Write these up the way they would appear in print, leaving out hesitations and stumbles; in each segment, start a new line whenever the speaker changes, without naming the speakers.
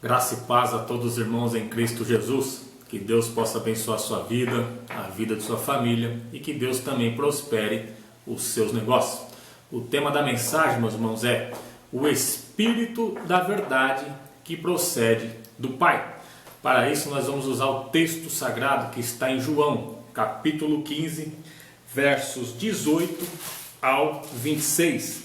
Graça e paz a todos os irmãos em Cristo Jesus. Que Deus possa abençoar a sua vida, a vida de sua família e que Deus também prospere os seus negócios. O tema da mensagem, meus irmãos, é o Espírito da Verdade que procede do Pai. Para isso nós vamos usar o texto sagrado que está em João, capítulo 15, versos 18 ao 26.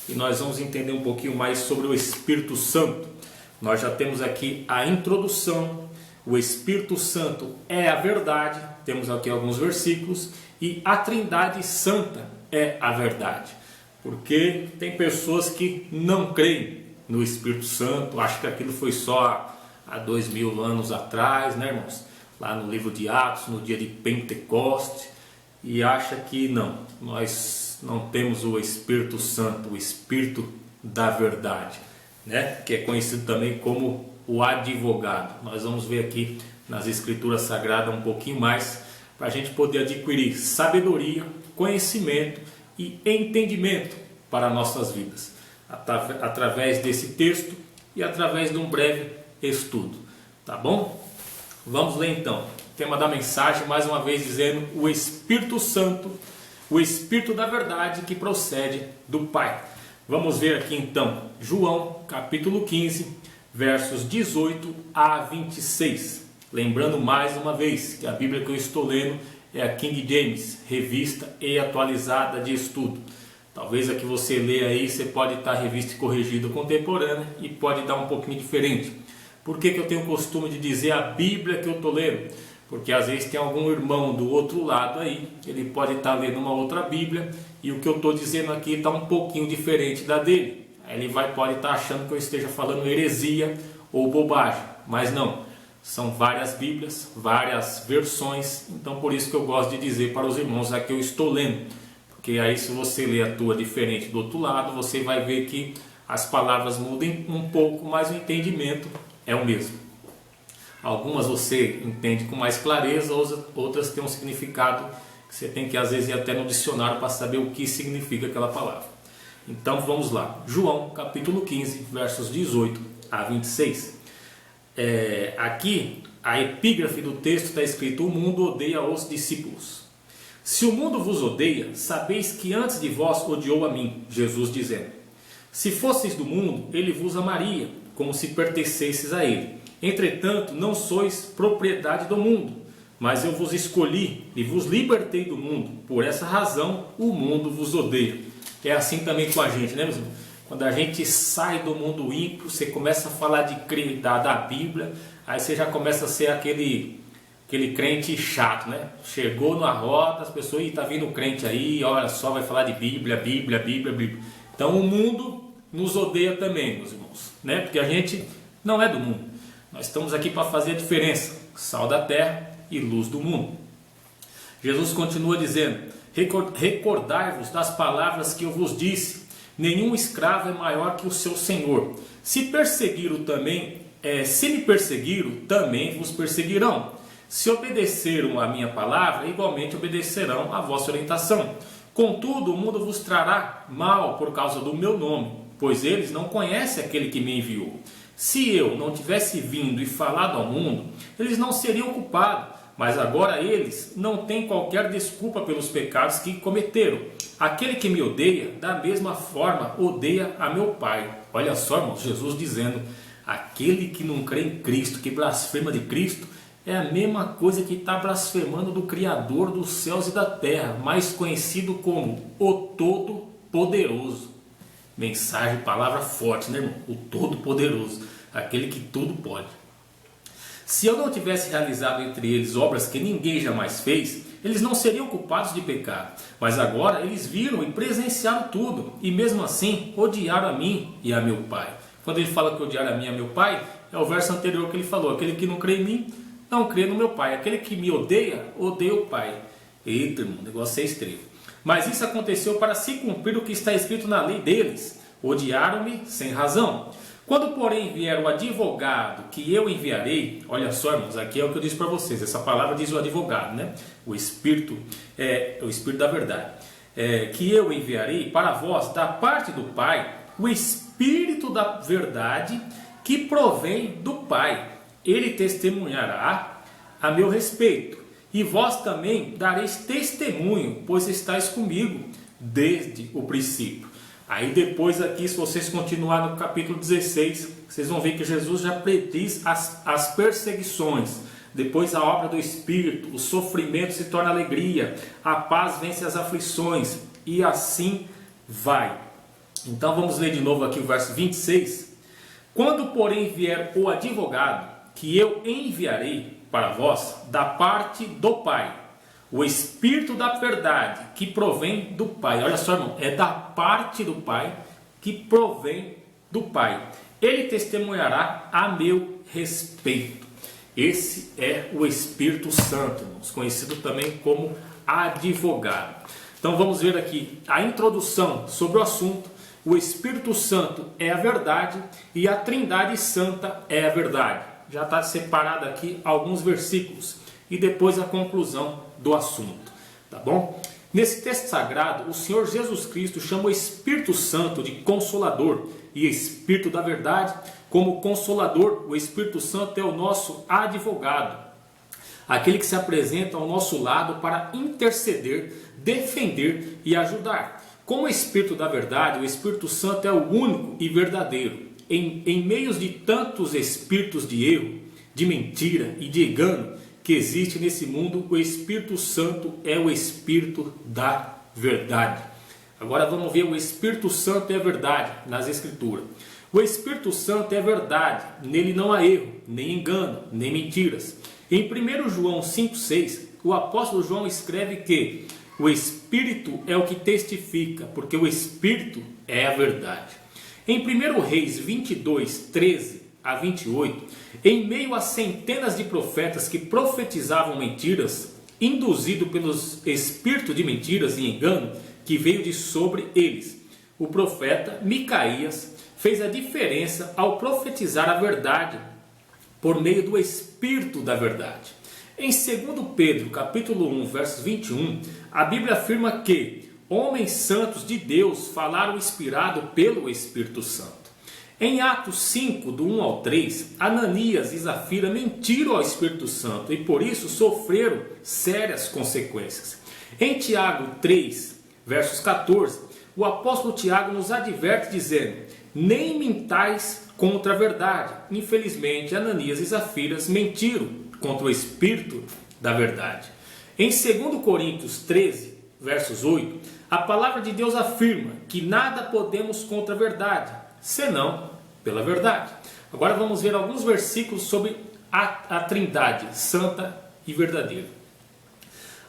E nós vamos entender um pouquinho mais sobre o Espírito Santo. Nós já temos aqui a introdução. O Espírito Santo é a verdade, temos aqui alguns versículos, e a Trindade Santa é a verdade. Porque tem pessoas que não creem no Espírito Santo, acham que aquilo foi só há 2000 anos atrás, né, irmãos? Lá no livro de Atos, no dia de Pentecoste, e acha que não, nós não temos o Espírito Santo, o Espírito da verdade, né? Que é conhecido também como o advogado. Nós vamos ver aqui nas Escrituras Sagradas um pouquinho mais, para a gente poder adquirir sabedoria, conhecimento e entendimento para nossas vidas, através desse texto e através de um breve estudo, tá bom? Vamos ler então, tema da mensagem, mais uma vez dizendo, o Espírito Santo, o Espírito da verdade que procede do Pai. Vamos ver aqui então, João capítulo 15, versos 18 a 26. Lembrando mais uma vez que a Bíblia que eu estou lendo é a King James, revista e atualizada de estudo. Talvez a que você lê aí, você pode estar revista e corrigida contemporânea e pode dar um pouquinho diferente. Por que eu tenho o costume de dizer a Bíblia que eu estou lendo? Porque às vezes tem algum irmão do outro lado aí, ele pode estar lendo uma outra Bíblia e o que eu estou dizendo aqui está um pouquinho diferente da dele. Aí ele pode estar achando que eu esteja falando heresia ou bobagem, mas não. São várias Bíblias, várias versões, então por isso que eu gosto de dizer para os irmãos a que eu estou lendo. Porque aí se você ler a tua diferente do outro lado, você vai ver que as palavras mudam um pouco, mas o entendimento é o mesmo. Algumas você entende com mais clareza, outras têm um significado que você tem que às vezes ir até no dicionário para saber o que significa aquela palavra. Então vamos lá, João capítulo 15, versos 18 a 26. Aqui a epígrafe do texto está escrito: o mundo odeia os discípulos. Se o mundo vos odeia, sabeis que antes de vós odiou a mim, Jesus dizendo. Se fosseis do mundo, ele vos amaria, como se pertencesseis a ele. Entretanto, não sois propriedade do mundo, mas eu vos escolhi e vos libertei do mundo. Por essa razão, o mundo vos odeia. É assim também com a gente, né, meus irmãos? Quando a gente sai do mundo ímpio, você começa a falar da Bíblia, aí você já começa a ser aquele crente chato, né? Chegou na roda, as pessoas, está vindo crente aí, olha só, vai falar de Bíblia, Bíblia, Bíblia, Bíblia. Então o mundo nos odeia também, meus irmãos, né? Porque a gente não é do mundo. Nós estamos aqui para fazer a diferença, sal da terra e luz do mundo. Jesus continua dizendo: recordai-vos das palavras que eu vos disse, nenhum escravo é maior que o seu senhor. Se me perseguiram, também vos perseguirão. Se obedeceram a minha palavra, igualmente obedecerão a vossa orientação. Contudo, o mundo vos trará mal por causa do meu nome, pois eles não conhecem aquele que me enviou. Se eu não tivesse vindo e falado ao mundo, eles não seriam culpados, mas agora eles não têm qualquer desculpa pelos pecados que cometeram. Aquele que me odeia, da mesma forma, odeia a meu Pai. Olha só, irmãos, Jesus dizendo, aquele que não crê em Cristo, que blasfema de Cristo, é a mesma coisa que está blasfemando do Criador dos céus e da terra, mais conhecido como o Todo-Poderoso. Mensagem, palavra forte, né, irmão? O Todo-Poderoso, aquele que tudo pode. Se eu não tivesse realizado entre eles obras que ninguém jamais fez, eles não seriam culpados de pecado. Mas agora eles viram e presenciaram tudo, e mesmo assim odiaram a mim e a meu Pai. Quando ele fala que odiaram a mim e a meu Pai, é o verso anterior que ele falou: aquele que não crê em mim, não crê no meu Pai. Aquele que me odeia, odeia o Pai. Eita, irmão, o negócio é estreito. Mas isso aconteceu para se cumprir o que está escrito na lei deles. Odiaram-me sem razão. Quando, porém, vier o advogado que eu enviarei, olha só, irmãos, aqui é o que eu disse para vocês, essa palavra diz o advogado, né? O Espírito, o Espírito da verdade. Que eu enviarei para vós, da parte do Pai, o Espírito da verdade que provém do Pai, ele testemunhará a meu respeito. E vós também dareis testemunho, pois estáis comigo desde o princípio. Aí depois aqui, se vocês continuarem no capítulo 16, vocês vão ver que Jesus já prediz as perseguições. Depois a obra do Espírito, o sofrimento se torna alegria, a paz vence as aflições, e assim vai. Então vamos ler de novo aqui o verso 26. Quando, porém, vier o advogado, que eu enviarei para vós, da parte do Pai, o Espírito da verdade, que provém do Pai. Olha só, irmão, é da parte do Pai, que provém do Pai. Ele testemunhará a meu respeito. Esse é o Espírito Santo, irmãos, conhecido também como advogado. Então vamos ver aqui a introdução sobre o assunto. O Espírito Santo é a verdade e a Trindade Santa é a verdade. Já está separado aqui alguns versículos e depois a conclusão do assunto, tá bom? Nesse texto sagrado, o Senhor Jesus Cristo chama o Espírito Santo de Consolador e Espírito da verdade. Como Consolador, o Espírito Santo é o nosso advogado, aquele que se apresenta ao nosso lado para interceder, defender e ajudar. Como Espírito da verdade, o Espírito Santo é o único e verdadeiro. Em meios de tantos espíritos de erro, de mentira e de engano que existe nesse mundo, o Espírito Santo é o Espírito da verdade. Agora vamos ver o Espírito Santo é a verdade nas Escrituras. O Espírito Santo é a verdade, nele não há erro, nem engano, nem mentiras. Em 1 João 5,6, o apóstolo João escreve que o Espírito é o que testifica, porque o Espírito é a verdade. Em 1 Reis 22, 13 a 28, em meio a centenas de profetas que profetizavam mentiras, induzido pelos espíritos de mentiras e engano que veio de sobre eles, o profeta Micaías fez a diferença ao profetizar a verdade por meio do Espírito da verdade. Em 2 Pedro, capítulo 1, verso 21, a Bíblia afirma que homens santos de Deus falaram inspirado pelo Espírito Santo. Em Atos 5, do 1 ao 3, Ananias e Zafira mentiram ao Espírito Santo e por isso sofreram sérias consequências. Em Tiago 3, versos 14, o apóstolo Tiago nos adverte dizendo: nem mintais contra a verdade. Infelizmente, Ananias e Zafiras mentiram contra o Espírito da verdade. Em 2 Coríntios 13, versos 8, a palavra de Deus afirma que nada podemos contra a verdade, senão pela verdade. Agora vamos ver alguns versículos sobre a Trindade santa e verdadeira.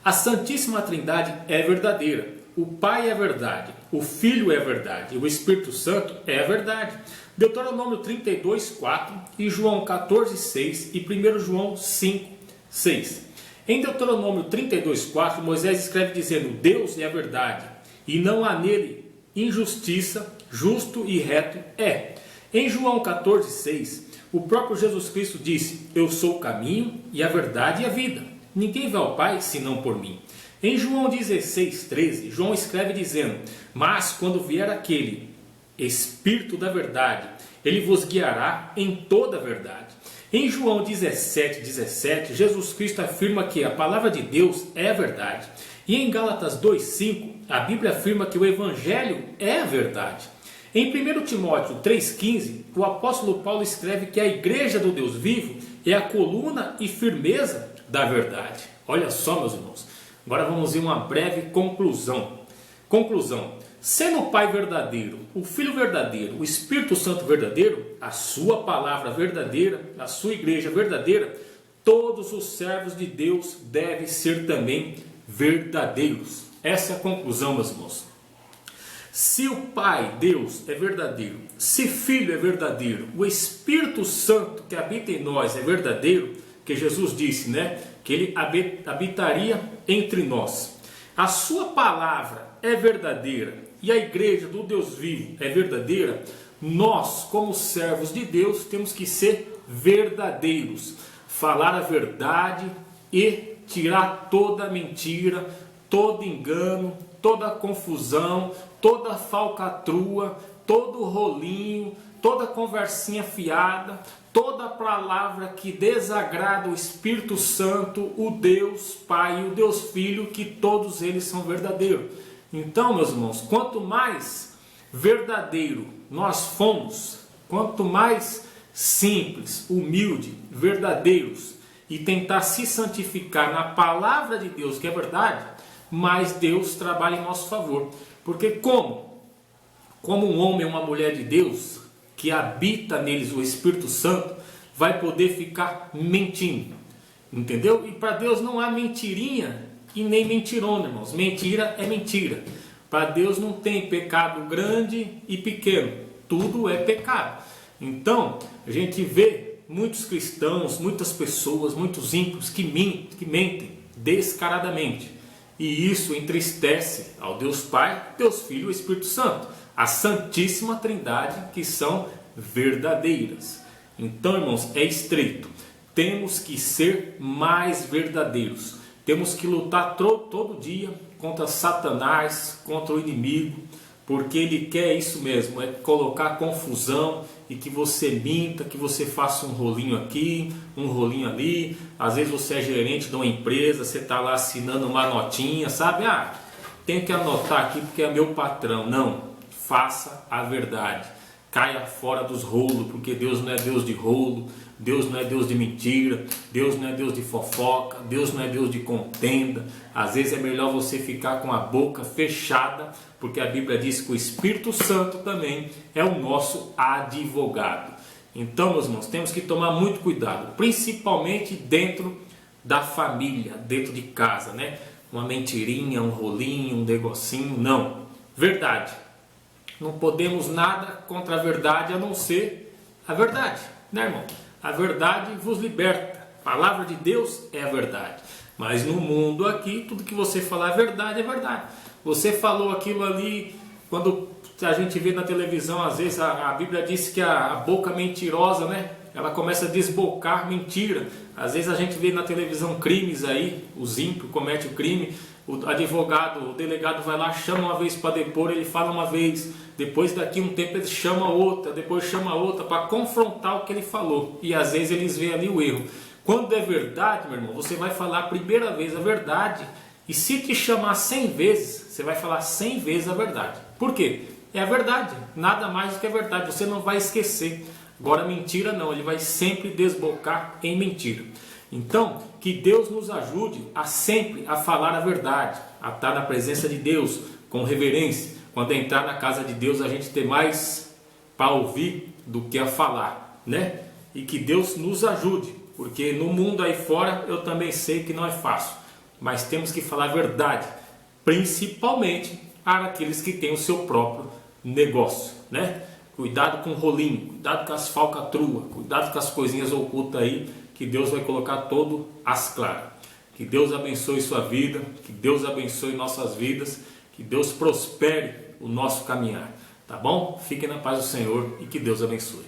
A Santíssima Trindade é verdadeira. O Pai é verdade, o Filho é verdade, o Espírito Santo é a verdade. Deuteronômio 32, 4 e João 14, 6 e 1 João 5, 6. Em Deuteronômio 32, 4, Moisés escreve dizendo: Deus é a verdade e não há nele injustiça, justo e reto é. Em João 14, 6, o próprio Jesus Cristo disse: eu sou o caminho e a verdade e a vida. Ninguém vai ao Pai senão por mim. Em João 16, 13, João escreve dizendo: mas quando vier aquele Espírito da verdade, ele vos guiará em toda a verdade. Em João 17, 17, Jesus Cristo afirma que a palavra de Deus é a verdade. E em Gálatas 2, 5, a Bíblia afirma que o Evangelho é a verdade. Em 1 Timóteo 3,15, o apóstolo Paulo escreve que a igreja do Deus vivo é a coluna e firmeza da verdade. Olha só, meus irmãos. Agora vamos ver uma breve conclusão. Sendo o Pai verdadeiro, o Filho verdadeiro, o Espírito Santo verdadeiro, a sua palavra verdadeira, a sua igreja verdadeira, todos os servos de Deus devem ser também verdadeiros. Essa é a conclusão, meus irmãos. Se o Pai, Deus, é verdadeiro, se Filho é verdadeiro, o Espírito Santo que habita em nós é verdadeiro, que Jesus disse, né, que ele habitaria entre nós. A sua palavra é verdadeira e a igreja do Deus vivo é verdadeira. Nós, como servos de Deus, temos que ser verdadeiros, falar a verdade e tirar toda mentira, todo engano, toda confusão, toda falcatrua, todo rolinho, toda conversinha fiada, toda palavra que desagrada o Espírito Santo, o Deus Pai e o Deus Filho, que todos eles são verdadeiros. Então, meus irmãos, quanto mais verdadeiro nós fomos, quanto mais simples, humilde, verdadeiros e tentar se santificar na palavra de Deus, que é verdade, mais Deus trabalha em nosso favor. Porque como um homem ou uma mulher de Deus, que habita neles o Espírito Santo, vai poder ficar mentindo, entendeu? E para Deus não há mentirinha e nem mentirona, irmãos. Mentira é mentira. Para Deus não tem pecado grande e pequeno, tudo é pecado. Então a gente vê muitos cristãos, muitas pessoas, muitos ímpios que mentem descaradamente, e isso entristece ao Deus Pai, Deus Filho e o Espírito Santo, a Santíssima Trindade, que são verdadeiras. Então, irmãos, é estreito. Temos que ser mais verdadeiros. Temos que lutar todo dia contra Satanás, contra o inimigo, porque ele quer isso mesmo, é colocar confusão e que você minta, que você faça um rolinho aqui, um rolinho ali. Às vezes você é gerente de uma empresa, você está lá assinando uma notinha, sabe? Tenho que anotar aqui porque é meu patrão. Não, faça a verdade. Caia fora dos rolos, porque Deus não é Deus de rolo, Deus não é Deus de mentira, Deus não é Deus de fofoca, Deus não é Deus de contenda. Às vezes é melhor você ficar com a boca fechada, porque a Bíblia diz que o Espírito Santo também é o nosso advogado. Então, meus irmãos, temos que tomar muito cuidado, principalmente dentro da família, dentro de casa, né? Uma mentirinha, um rolinho, um negocinho, não. Verdade. Não podemos nada contra a verdade a não ser a verdade, né, irmão? A verdade vos liberta. A palavra de Deus é a verdade. Mas no mundo aqui, tudo que você falar é verdade, é verdade. Você falou aquilo ali, quando a gente vê na televisão, às vezes a Bíblia diz que a boca mentirosa, né? Ela começa a desbocar mentira. Às vezes a gente vê na televisão crimes aí, os ímpios cometem o crime, o advogado, o delegado vai lá, chama uma vez para depor, ele fala uma vez, depois daqui um tempo ele chama outra, depois chama outra para confrontar o que ele falou. E às vezes eles veem ali o erro. Quando é verdade, meu irmão, você vai falar a primeira vez a verdade, e se te chamar 100 vezes, você vai falar 100 vezes a verdade. Por quê? É a verdade, nada mais do que a verdade, você não vai esquecer. Agora mentira não, ele vai sempre desbocar em mentira. Então, que Deus nos ajude a sempre a falar a verdade, a estar na presença de Deus com reverência. Quando entrar na casa de Deus, a gente ter mais para ouvir do que a falar, né? E que Deus nos ajude, porque no mundo aí fora eu também sei que não é fácil, mas temos que falar a verdade, principalmente para aqueles que têm o seu próprio negócio, né? Cuidado com o rolinho, cuidado com as falcatruas, cuidado com as coisinhas ocultas aí, que Deus vai colocar todo às claras. Que Deus abençoe sua vida, que Deus abençoe nossas vidas, que Deus prospere o nosso caminhar, tá bom? Fiquem na paz do Senhor e que Deus abençoe.